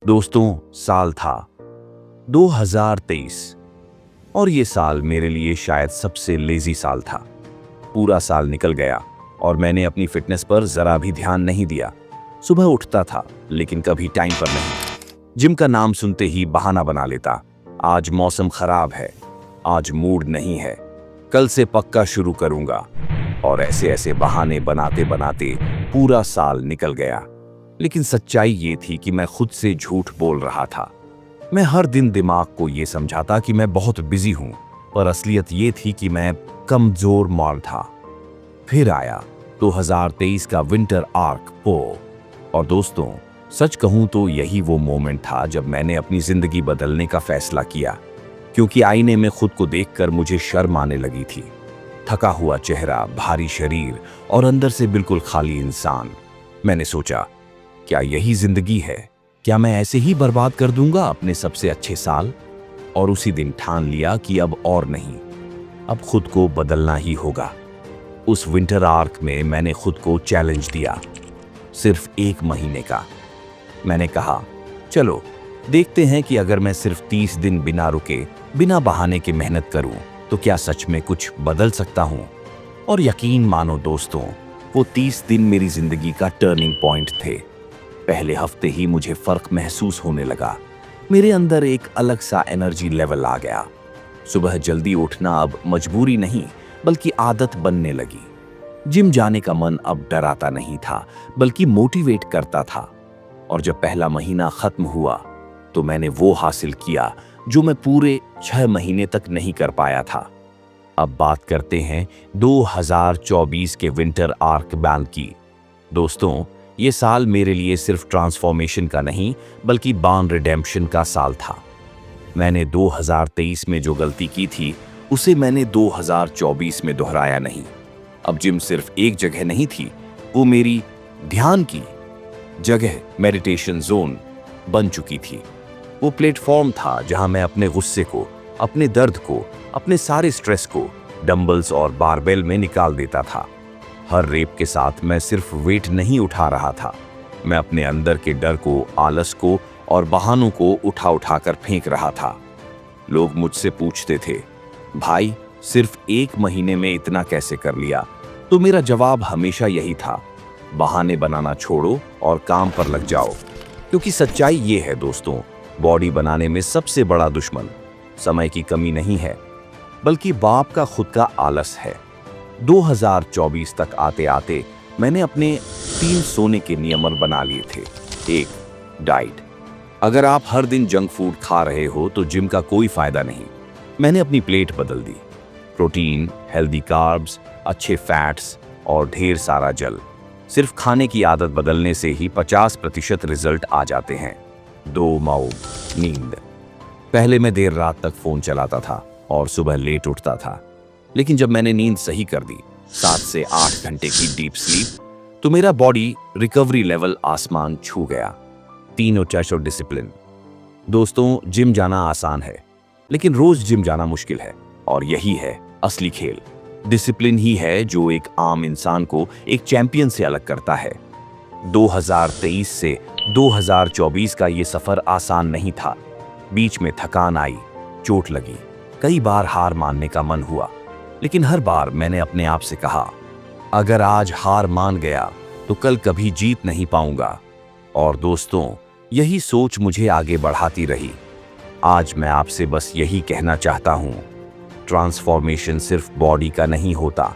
दोस्तों, साल था 2023 और ये साल मेरे लिए शायद सबसे लेजी साल था। पूरा साल निकल गया और मैंने अपनी फिटनेस पर जरा भी ध्यान नहीं दिया। सुबह उठता था लेकिन कभी टाइम पर नहीं। जिम का नाम सुनते ही बहाना बना लेता, आज मौसम खराब है, आज मूड नहीं है, कल से पक्का शुरू करूंगा। और ऐसे ऐसे बहाने बनाते बनाते पूरा साल निकल गया। लेकिन सच्चाई ये थी कि मैं खुद से झूठ बोल रहा था। मैं हर दिन दिमाग को ये समझाता कि मैं बहुत बिजी हूं, पर असलियत ये थी कि मैं कमजोर माल था। फिर आया 2023 का विंटर आर्क पो। और दोस्तों, सच कहूं तो यही वो मोमेंट था जब मैंने अपनी जिंदगी बदलने का फैसला किया। क्योंकि आईने में खुद को देखकर मुझे शर्म आने लगी थी। थका हुआ चेहरा, भारी शरीर और अंदर से बिल्कुल खाली इंसान। मैंने सोचा, क्या यही जिंदगी है? क्या मैं ऐसे ही बर्बाद कर दूंगा अपने सबसे अच्छे साल? और उसी दिन ठान लिया कि अब और नहीं, अब खुद को बदलना ही होगा। उस विंटर आर्क में मैंने खुद को चैलेंज दिया, सिर्फ 1 महीने का। मैंने कहा, चलो देखते हैं कि अगर मैं सिर्फ 30 दिन बिना रुके, बिना बहाने के मेहनत करूं, तो क्या सच में कुछ बदल सकता हूं। और यकीन मानो दोस्तों, वो 30 दिन मेरी जिंदगी का टर्निंग पॉइंट थे। पहले हफ्ते ही मुझे फर्क महसूस होने लगा। मेरे अंदर एक अलग सा एनर्जी लेवल आ गया। सुबह जल्दी उठना अब मजबूरी नहीं, बल्कि आदत बनने लगी। जिम जाने का मन अब डराता नहीं था, बल्कि मोटिवेट करता था। और जब पहला महीना खत्म हुआ, तो मैंने वो हासिल किया जो मैं पूरे 6 महीने तक नहीं कर पाया था। अब बात करते हैं 2024 के विंटर आर्क बैन की। दोस्तों, ये साल मेरे लिए सिर्फ ट्रांसफॉर्मेशन का नहीं, बल्कि बार्न रिडेम्पशन का साल था। मैंने 2023 में जो गलती की थी, उसे मैंने 2024 में दोहराया नहीं। अब जिम सिर्फ एक जगह नहीं थी, वो मेरी ध्यान की जगह, मेडिटेशन जोन बन चुकी थी। वो प्लेटफॉर्म था जहां मैं अपने गुस्से को, अपने दर्द को, अपने सारे स्ट्रेस को डंबल्स और बारबेल में निकाल देता था। हर रेप के साथ मैं सिर्फ वेट नहीं उठा रहा था, मैं अपने अंदर के डर को, आलस को और बहानों को उठा उठा कर फेंक रहा था। लोग मुझसे पूछते थे, भाई सिर्फ 1 महीने में इतना कैसे कर लिया? तो मेरा जवाब हमेशा यही था, बहाने बनाना छोड़ो और काम पर लग जाओ। क्योंकि सच्चाई ये है दोस्तों, बॉडी बनाने में सबसे बड़ा दुश्मन समय की कमी नहीं है, बल्कि बाप का खुद का आलस है। 2024 तक आते आते मैंने अपने 3 सोने के नियम बना लिए थे। 1, डाइट। अगर आप हर दिन जंक फूड खा रहे हो तो जिम का कोई फायदा नहीं। मैंने अपनी प्लेट बदल दी, प्रोटीन, हेल्दी कार्ब्स, अच्छे फैट्स और ढेर सारा जल। सिर्फ खाने की आदत बदलने से ही 50% रिजल्ट आ जाते हैं। 2, मौज, नींद। पहले मैं देर रात तक फोन चलाता था और सुबह लेट उठता था। लेकिन जब मैंने नींद सही कर दी, 7 से 8 घंटे की डीप स्लीप, तो मेरा बॉडी रिकवरी लेवल आसमान छू गया। 3, और डिसिप्लिन। दोस्तों, जिम जाना आसान है, लेकिन रोज जिम जाना मुश्किल है। और यही है असली खेल। डिसिप्लिन ही है जो एक आम इंसान को एक चैंपियन से अलग करता है। 2023 से 2024 का ये सफर आसान नहीं था। बीच में थकान आई, चोट लगी, कई बार हार मानने का मन हुआ। लेकिन हर बार मैंने अपने आप से कहा, अगर आज हार मान गया तो कल कभी जीत नहीं पाऊंगा। और दोस्तों, यही सोच मुझे आगे बढ़ाती रही। आज मैं आपसे बस यही कहना चाहता हूं, ट्रांसफॉर्मेशन सिर्फ बॉडी का नहीं होता,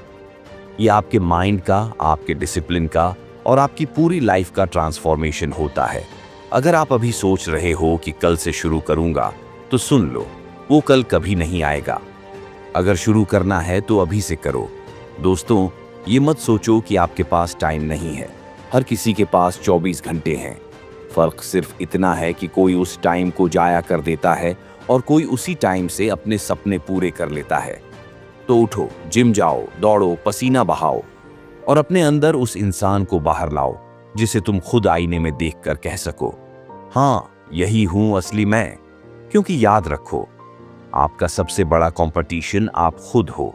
ये आपके माइंड का, आपके डिसिप्लिन का और आपकी पूरी लाइफ का ट्रांसफॉर्मेशन होता है। अगर आप अभी सोच रहे हो कि कल से शुरू करूंगा, तो सुन लो, वो कल कभी नहीं आएगा। अगर शुरू करना है तो अभी से करो। दोस्तों, ये मत सोचो कि आपके पास टाइम नहीं है। हर किसी के पास 24 घंटे हैं। फर्क सिर्फ इतना है कि कोई उस टाइम को जाया कर देता है और कोई उसी टाइम से अपने सपने पूरे कर लेता है। तो उठो, जिम जाओ, दौड़ो, पसीना बहाओ और अपने अंदर उस इंसान को बाहर लाओ जिसे तुम खुद आईने में देखकर कह सको, हाँ, यही हूं असली मैं। क्योंकि याद रखो, आपका सबसे बड़ा कंपटीशन आप खुद हो।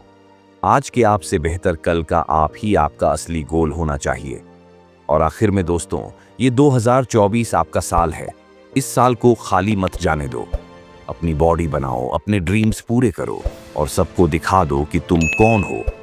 आज के आपसे बेहतर कल का आप ही आपका असली गोल होना चाहिए। और आखिर में दोस्तों, ये 2024 आपका साल है। इस साल को खाली मत जाने दो। अपनी बॉडी बनाओ, अपने ड्रीम्स पूरे करो और सबको दिखा दो कि तुम कौन हो।